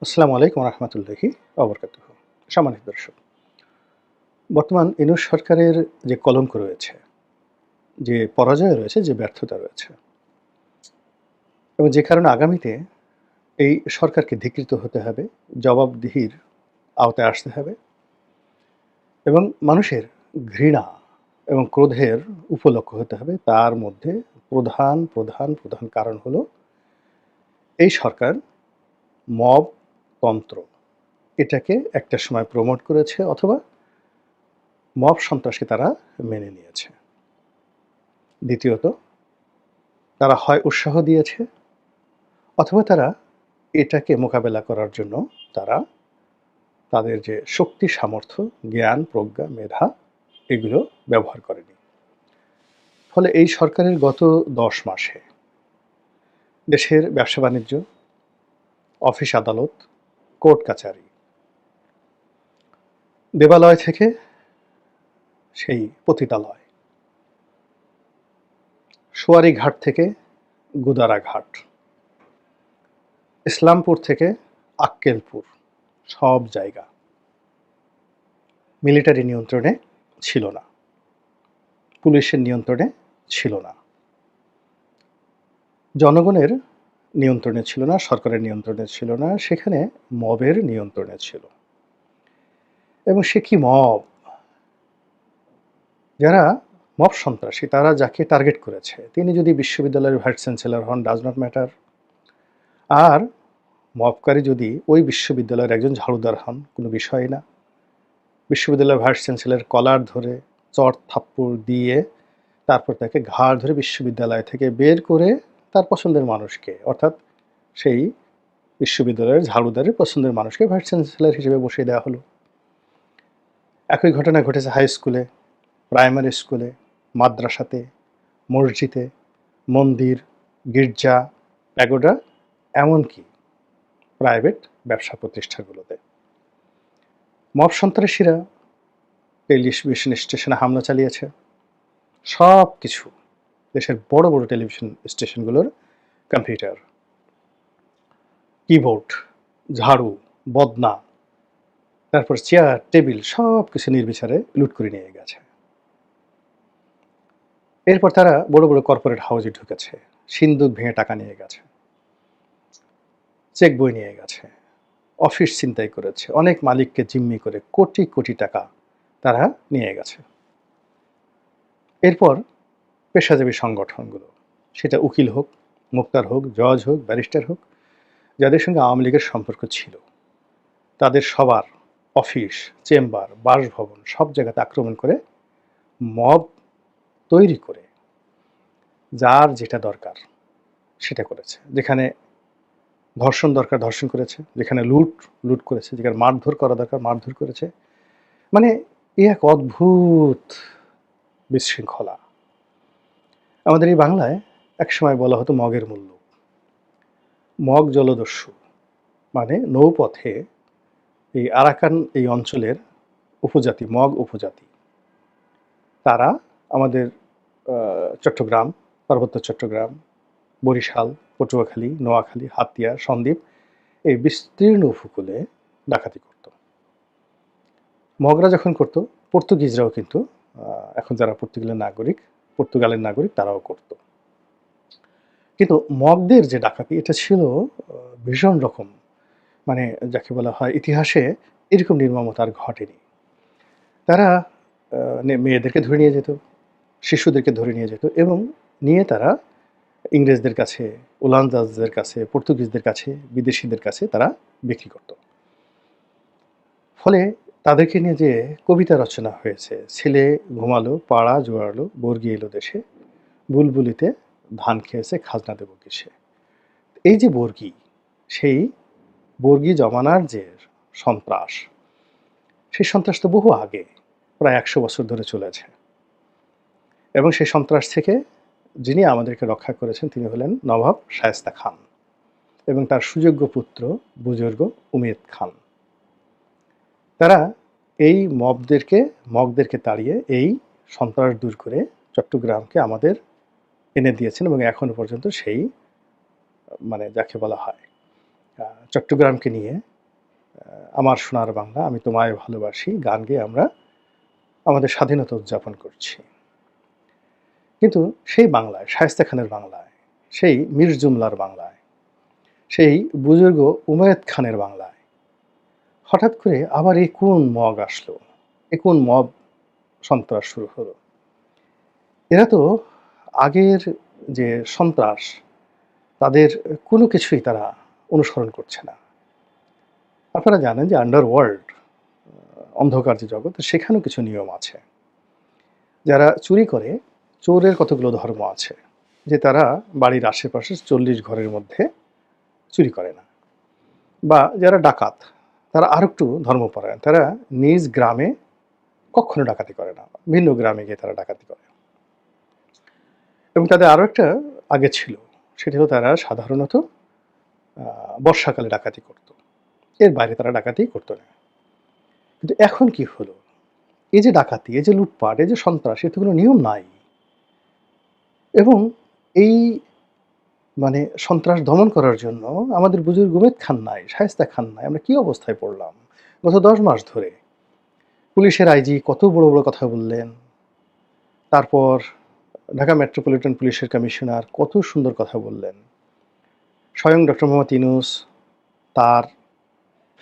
আসসালামু আলাইকুম রহমতুল্লাহি অবরকাতুহ। সম্মানিত দর্শক, বর্তমান ইউনূস সরকারের যে কলঙ্ক রয়েছে, যে পরাজয় রয়েছে, যে ব্যর্থতা রয়েছে এবং যে কারণে আগামীতে এই সরকারকে ধিক্কৃত হতে হবে, জবাবদিহির আওতায় আসতে হবে এবং মানুষের ঘৃণা এবং ক্রোধের উপলক্ষ হতে হবে। তার মধ্যে প্রধান কারণ হলো এই সরকার মবতন্ত্র এটাকে একটা সময় প্রমোট করেছে অথবা মব সন্ত্রাসকে তারা মেনে নিয়েছে। দ্বিতীয়ত, তারা হয় উৎসাহ দিয়েছে অথবা তারা এটাকে মোকাবেলা করার জন্য তারা তাদের যে শক্তি, সামর্থ্য, জ্ঞান, প্রজ্ঞা, মেধা এগুলো ব্যবহার করেনি। ফলে এই সরকারের গত ১০ মাসে দেশের ব্যবসা-বাণিজ্য, অফিস-আদালত, কোর্ট-কাচারি, দেবালয় থেকে সেই পতিতালয়, সোয়ারী ঘাট থেকে গুদারা ঘাট, ইসলামপুর থেকে আক্কেলপুর, সব জায়গা মিলিটারি নিয়ন্ত্রণে ছিল না, পুলিশের নিয়ন্ত্রণে ছিল না, জনগণের নিয়ন্ত্রণে ছিল না, সরকারের নিয়ন্ত্রণে ছিল না, সেখানে মবের নিয়ন্ত্রণে ছিল। এবং সে কি মব? যারা মব সন্ত্রাসী, তারা যাকে টার্গেট করেছে তিনি যদি বিশ্ববিদ্যালয়ের ভাইস চ্যান্সেলর হন, ডাজ নট ম্যাটার। আর মবকারী যদি ওই বিশ্ববিদ্যালয়ের একজন ঝাড়ুদার হন, কোনো বিষয় না। বিশ্ববিদ্যালয়ের ভাইস চ্যান্সেলর কলার ধরে চট থাপ্পড় দিয়ে তারপর তাকে ঘাড় ধরে বিশ্ববিদ্যালয় থেকে বের করে তার পছন্দের মানুষকে, অর্থাৎ সেই বিশ্ববিদ্যালয়ের ঝাড়ুদারের পছন্দের মানুষকে ভাইস চ্যান্সেলর হিসেবে বসিয়ে দেওয়া হলো। একই ঘটনা ঘটেছে হাই স্কুলে, প্রাইমারি স্কুলে, মাদ্রাসাতে, মসজিদে, মন্দির, গির্জা, প্যাগোডা, এমনকি প্রাইভেট ব্যবসা প্রতিষ্ঠানগুলোতে। মব সন্ত্রাসীরা টেলিভিশন স্টেশনে হামলা চালিয়েছে। সব কিছু দেশের বড় বড় টেলিভিশন স্টেশনগুলোর কম্পিউটার, কিবোর্ড, ঝাড়ু, বদনা, তারপর চেয়ার, টেবিল সব কিছু নির্বিচারে লুট করে নিয়ে গেছে। এরপর তারা বড় বড় কর্পোরেট হাউসে ঢুকেছে, সিন্দুক ভেঙে টাকা নিয়ে গেছে, চেক বই নিয়ে গেছে, অফিস ছিনতাই করেছে, অনেক মালিককে জিম্মি করে কোটি কোটি টাকা তারা নিয়ে গেছে। এরপর পেশাজীবী সংগঠনগুলো, সেটা উকিল হোক, মুক্তার হোক, জজ হোক, ব্যারিস্টার হোক, যাদের সঙ্গে আওয়ামী লীগের সম্পর্ক ছিল, তাদের সবার অফিস, চেম্বার, বাসভবন সব জায়গাতে আক্রমণ করে মব তৈরি করে যার যেটা দরকার সেটা করেছে। যেখানে ধর্ষণ দরকার ধর্ষণ করেছে, যেখানে লুট করেছে, যেখানে মারধর করা দরকার মারধর করেছে। মানে এক অদ্ভুত বিশৃঙ্খলা। আমাদের এই বাংলায় একসময় বলা হতো মগের মূল্য। মগ জলদস্যু মানে নৌপথে এই আরাকান এই অঞ্চলের উপজাতি, মগ উপজাতি, তারা আমাদের চট্টগ্রাম, পার্বত্য চট্টগ্রাম, বরিশাল, পটুয়াখালী, নোয়াখালী, হাতিয়া, সন্দ্বীপ এই বিস্তীর্ণ উপকূলে ডাকাতি করত। মগরা যখন করত, পর্তুগিজরাও কিন্তু এখন যারা পর্তুগালের নাগরিক তারাও করত। কিন্তু মগদের যে ডাকাতি এটা ছিল ভীষণ রকম, মানে যাকে বলা হয় ইতিহাসে এরকম নির্মমতা আর ঘটেনি। তারা মেয়েদেরকে ধরে নিয়ে যেত, শিশুদেরকে ধরে নিয়ে যেত এবং নিয়ে তারা ইংরেজদের কাছে, ওলন্দাজদের কাছে, পর্তুগিজদের কাছে, বিদেশিদের কাছে তারা বিক্রি করত। ফলে তাদেরকে নিয়ে যে কবিতা রচনা হয়েছে, ছেলে ঘুমালো, পাড়া জোয়ারলো, বর্গি এলো দেশে, বুলবুলিতে ধান খেয়েছে, খাজনা দেব কিসে। এই যে বর্গি, সেই বর্গি জমানার যে সন্ত্রাস, সেই সন্ত্রাস তো বহু আগে, প্রায় ১০০ বছর ধরে চলেছে। এবং সেই সন্ত্রাস থেকে যিনি আমাদেরকে রক্ষা করেছেন তিনি হলেন নবাব শায়েস্তা খান এবং তার সুযোগ্য পুত্র বুজুর্গ উমেদ খান। তারা এই মগদেরকে তাড়িয়ে এই সন্ত্রাস দূর করে চট্টগ্রামকে আমাদের এনে দিয়েছেন এবং এখনো পর্যন্ত সেই, মানে যাকে বলা হয় চট্টগ্রামকে নিয়ে আমার সোনার বাংলা, আমি তোমায় ভালোবাসি গান গেয়ে আমরা আমাদের স্বাধীনতা উদযাপন করছি। কিন্তু সেই বাংলায়, শায়েস্তা খানের বাংলায়, সেই মীর জুমলার বাংলায়, সেই বুজুর্গ উমায়েত খানের বাংলায় হঠাৎ করে আবার এই কোন মগ আসলো? এ কোন মব সন্ত্রাস শুরু হলো? এরা তো আগের যে সন্ত্রাস, তাদের কোনো কিছুই তারা অনুসরণ করছে না। আপনারা জানেন যে আন্ডারওয়ার্ল্ড, অন্ধকার যে জগৎ, সেখানেও কিছু নিয়ম আছে। যারা চুরি করে, চোরের কতগুলো ধর্ম আছে, যে তারা বাড়ির আশেপাশে ৪০ ঘরের মধ্যে চুরি করে না। বা যারা ডাকাত, তারা আরেকটু ধর্মপরায়ণ, তারা নিজ গ্রামে কখনো ডাকাতি করে না, ভিন্ন গ্রামে গিয়ে তারা ডাকাতি করে। এবং তাদের আরও একটা আগে ছিল, সেটা হলো তারা সাধারণত বর্ষাকালে ডাকাতি করত, এর বাইরে তারা ডাকাতি করতো না। কিন্তু এখন কি হলো? এই যে ডাকাতি, এই যে লুটপাট, এই যে সন্ত্রাস, এর তো কোনো নিয়ম নাই। এবং এই মানে সন্ত্রাস দমন করার জন্য আমাদের বুজুর্গ উমেদ খান নাই, শায়েস্তা খান নাই, আমরা কি অবস্থায় পড়লাম? গত 10 মাস ধরে পুলিশের আইজি কত বড় বড় কথা বললেন, তারপর ঢাকা মেট্রোপলিটন পুলিশের কমিশনার কত সুন্দর কথা বললেন, স্বয়ং ডক্টর মোহাম্মদ ইউনূস, তার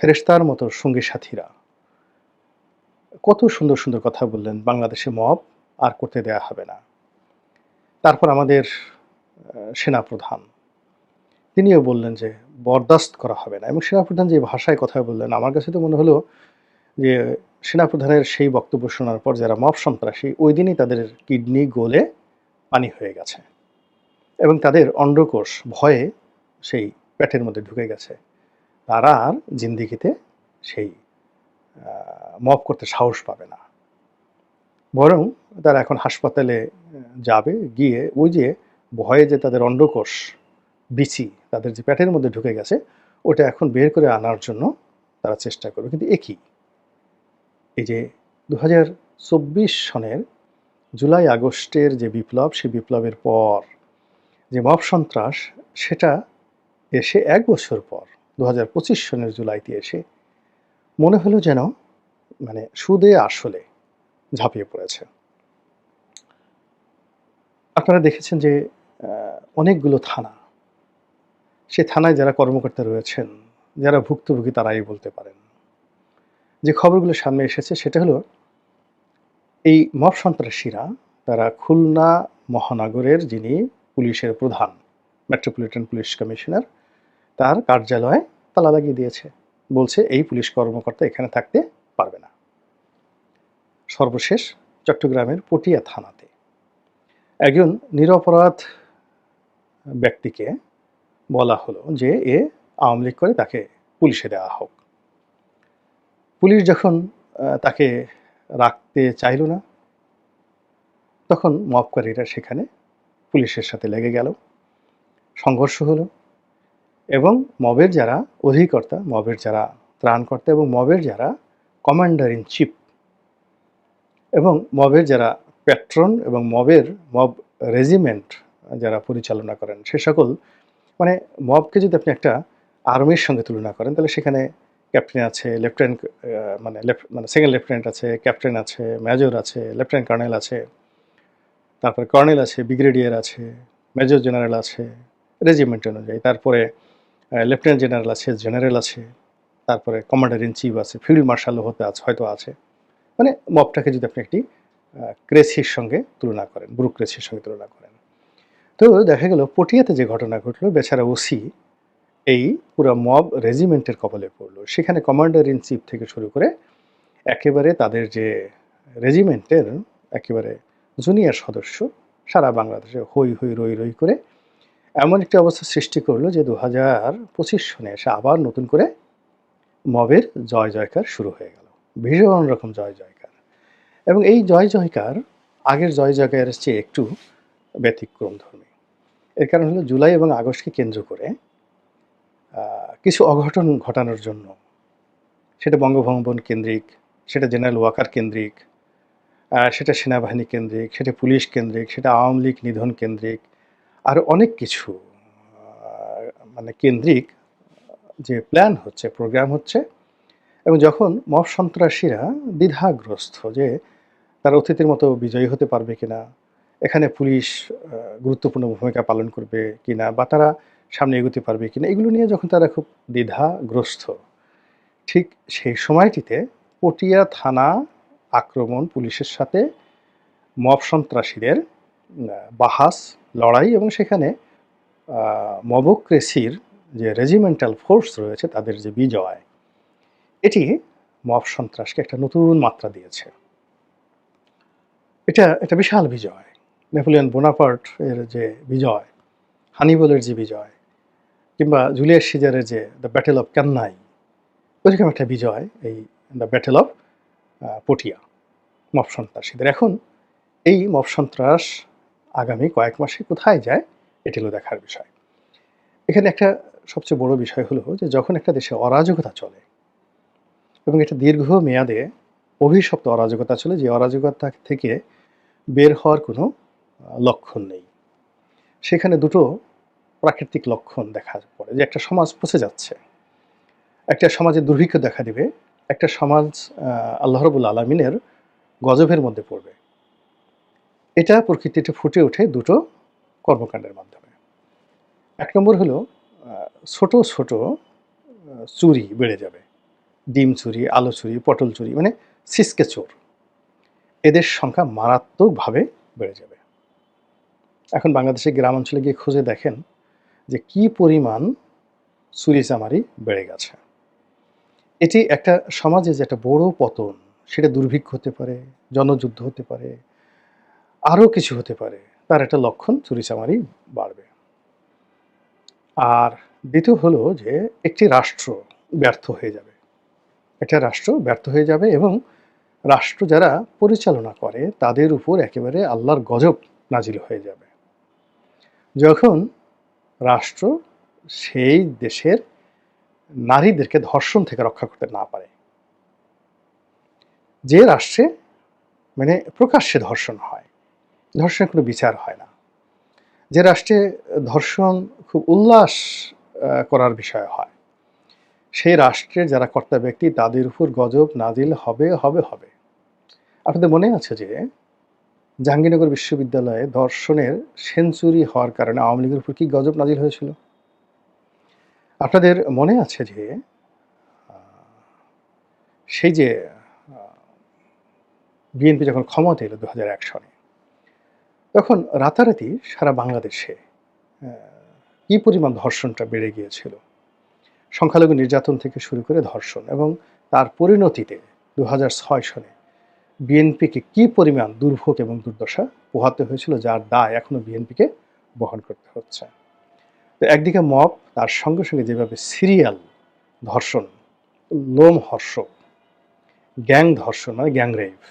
ফেরেশতার মতো সঙ্গী সাথীরা কত সুন্দর সুন্দর কথা বললেন, বাংলাদেশে মব আর করতে দেয়া হবে না। তারপর আমাদের সেনাপ্রধান, তিনিও বললেন যে বরদাস্ত করা হবে না। এবং সেনাপ্রধান যে ভাষায় কথা বললেন, আমার কাছে তো মনে হলো যে সেনাপ্রধানের সেই বক্তব্য শোনার পর যারা মব সন্ত্রাসী, ওই দিনই তাদের কিডনি গলে পানি হয়ে গেছে এবং তাদের অন্ডকোষ ভয়ে সেই পেটের মধ্যে ঢুকে গেছে। তারা আর জিন্দিগিতে সেই মব করতে সাহস পাবে না, বরং তারা এখন হাসপাতালে যাবে, গিয়ে ওই যে ভয়ে যে তাদের অন্ডকোষ বিচি তাদের যে পেটের মধ্যে ঢুকে গেছে, ওটা এখন বের করে আনার জন্য তারা চেষ্টা করবে। কিন্তু একই, এই যে 2024 সনের জুলাই আগস্টের যে বিপ্লব, সেই বিপ্লবের পর যে মব সন্ত্রাস, সেটা এসে 1 বছর পর 2025 সনের জুলাইতে এসে মনে হলো যেন মানে সুদে আসলে ঝাঁপিয়ে পড়েছে। আপনারা দেখেছেন যে অনেকগুলো থানা, সে থানায় যারা কর্মকর্তা রয়েছেন, যারা ভুক্তভোগী, তারাই বলতে পারেন। যে খবরগুলো সামনে এসেছে সেটা হলো এই মব সন্ত্রাসীরা, তারা খুলনা মহানগরের যিনি পুলিশের প্রধান, মেট্রোপলিটন পুলিশ কমিশনার, তার কার্যালয়ে তালা লাগিয়ে দিয়েছে। বলছে এই পুলিশ কর্মকর্তা এখানে থাকতে পারবে না। সর্বশেষ চট্টগ্রামের পটিয়া থানাতে একজন নিরপরাধ ব্যক্তিকে বলা হলো যে এ আওয়ামী লীগ করে, তাকে পুলিশে দেওয়া হোক। পুলিশ যখন তাকে রাখতে চাইল না, তখন মবকারীরা সেখানে পুলিশের সাথে লেগে গেল, সংঘর্ষ হলো এবং মবের যারা অধিকর্তা, মবের যারা ত্রাণকর্তা এবং মবের যারা কমান্ডার ইন চিফ এবং মবের যারা প্যাট্রন এবং মব রেজিমেন্ট যারা পরিচালনা করেন, সে সকল মানে মবকে যদি আপনি একটা আর্মির সঙ্গে তুলনা করেন, তাহলে সেখানে ক্যাপ্টেন আছে, লেফটেন্যান্ট মানে সেকেন্ড লেফটেন্যান্ট আছে, ক্যাপ্টেন আছে, মেজর আছে, লেফটেন্যান্ট কর্নেল আছে, তারপরে কর্নেল আছে, ব্রিগেডিয়ার আছে, মেজর জেনারেল আছে রেজিমেন্ট অনুযায়ী, তারপরে লেফটেন্যান্ট জেনারেল আছে, জেনারেল আছে, তারপরে কমান্ডার ইন চিফ আছে, ফিল্ড মার্শালও হয়তো আছে। মানে মবটাকে যদি আপনি একটি ক্রেসির সঙ্গে তুলনা করেন, ব্যুরোক্রেসির সঙ্গে তুলনা করেন, তো দেখা গেল পটিয়াতে যে ঘটনা ঘটলো, বেচারা ওসি এই পুরো মব রেজিমেন্টের কবলে পড়লো। সেখানে কমান্ডার ইন চিফ থেকে শুরু করে একেবারে তাদের যে রেজিমেন্টের একেবারে জুনিয়র সদস্য সারা বাংলাদেশে হই হই রই রই করে এমন একটি অবস্থা সৃষ্টি করলো যে 2025 সনে এসে আবার নতুন করে মবের জয় জয়কার শুরু হয়ে গেল, ভীষণ রকম জয় জয়কার। এবং এই জয় জয়কার আগের জয় জয়কারের চেয়ে একটু ব্যতিক্রম ধর্মী। এর কারণ হলো জুলাই এবং আগস্টকে কেন্দ্র করে কিছু অঘটন ঘটানোর জন্য, সেটা বঙ্গভবন কেন্দ্রিক, সেটা জেনারেল ওয়াকার কেন্দ্রিক, সেটা সেনাবাহিনী কেন্দ্রিক, সেটা পুলিশ কেন্দ্রিক, সেটা আওয়ামী লীগ নিধন কেন্দ্রিক, আর অনেক কিছু মানে কেন্দ্রিক যে প্ল্যান হচ্ছে, প্রোগ্রাম হচ্ছে, এবং যখন মব সন্ত্রাসীরা দ্বিধাগ্রস্ত যে তারা অতীতের মতো বিজয়ী হতে পারবে কিনা, এখানে পুলিশ গুরুত্বপূর্ণ ভূমিকা পালন করবে কিনা, বা তারা সামনে এগোতে পারবে কিনা, এগুলো নিয়ে যখন তারা খুব দ্বিধাগ্রস্ত, ঠিক সেই সময়টিতে পটিয়া থানা আক্রমণ, পুলিশের সাথে মব সন্ত্রাসীদের বাহাস, লড়াই, এবং সেখানে মবক্রেসির যে রেজিমেন্টাল ফোর্স রয়েছে তাদের যে বিজয়, এটি মব সন্ত্রাসকে একটা নতুন মাত্রা দিয়েছে। এটা একটা বিশাল বিজয়। নেপোলিয়ন বোনাপার্ট এর যে বিজয়, হানিবলের যে বিজয়, কিংবা জুলিয়াস সিজারের যে দ্য ব্যাটেল অফ ক্যান্নাই, ওইরকম একটা বিজয় এই the battle of Patiya mob সন্ত্রাসীদের। এখন এই মব সন্ত্রাস আগামী কয়েক মাসে কোথায় যায়, এটি হলো দেখার বিষয়। এখানে একটা সবচেয়ে বড় বিষয় হলো যে যখন একটা দেশে অরাজকতা চলে, এবং এটা দীর্ঘ মেয়াদে অভিশপ্ত অরাজকতা চলে, যে অরাজকতা থেকে বের হওয়ার কোনো লক্ষণ নেই, সেখানে দুটো প্রাকৃতিক লক্ষণ দেখা পড়ে, যে একটা সমাজ পচে যাচ্ছে, একটা সমাজে দুর্ভিক্ষ দেখা দিবে, একটা সমাজ আল্লাহ রাব্বুল আলামিনের গজবের মধ্যে পড়বে। এটা প্রকৃতিতে ফুটে ওঠে দুটো কর্মকাণ্ডের মাধ্যমে। এক নম্বর হলো ছোট ছোট চুরি বেড়ে যাবে, ডিম চুরি, আলু চুরি, পটল চুরি, মানে ছিচকে চোর, এদের সংখ্যা মারাত্মকভাবে বেড়ে যাবে। এখন বাংলাদেশের গ্রাম অঞ্চলে গিয়ে খুঁজে দেখেন যে কি পরিমাণ চুরিচামারি বেড়ে গেছে। এটি একটা সমাজে যে একটা বড় পতন, সেটা দুর্ভিক্ষ হতে পারে, জনযুদ্ধ হতে পারে, আরও কিছু হতে পারে, তার একটা লক্ষণ চুরিচামারি বাড়বে। আর দ্বিতীয় হলো যে একটি রাষ্ট্র ব্যর্থ হয়ে যাবে, একটা রাষ্ট্র ব্যর্থ হয়ে যাবে, এবং রাষ্ট্র যারা পরিচালনা করে তাদের উপর একেবারে আল্লাহর গজব নাজিল হয়ে যাবে। যখন রাষ্ট্র সেই দেশের নারীদেরকে ধর্ষণ থেকে রক্ষা করতে না পারে, যে রাষ্ট্রে মানে প্রকাশ্যে ধর্ষণ হয়, ধর্ষণের কোনো বিচার হয় না, যে রাষ্ট্রে ধর্ষণ খুব উল্লাস করার বিষয় হয়, সেই রাষ্ট্রের যারা কর্তা ব্যক্তি তাদের উপর গজব নাজিল হবে হবে হবে। আপনাদের মনে আছে যে জাহাঙ্গীরনগর বিশ্ববিদ্যালয়ে ধর্ষণের সেঞ্চুরি হওয়ার কারণে আওয়ামী লীগের উপর কি গজব নাজিল হয়েছিল? আপনাদের মনে আছে যে সেই যে বিএনপি যখন ক্ষমতা এলো 2001 সনে, তখন রাতারাতি সারা বাংলাদেশে কি পরিমাণ ধর্ষণটা বেড়ে গিয়েছিল, সংখ্যালঘু নির্যাতন থেকে শুরু করে ধর্ষণ, এবং তার পরিণতিতে 2006 সনে বিএনপিকে কি পরিমাণ দুর্ভোগ এবং দুর্দশা পোহাতে হয়েছিল, যার দায় এখনো বিএনপিকে বহন করতে হচ্ছে। তো একদিকে মব, তার সঙ্গে সঙ্গে যেভাবে সিরিয়াল ধর্ষণ, লোমহর্ষক গ্যাং ধর্ষণ, মানে গ্যাং রেপ,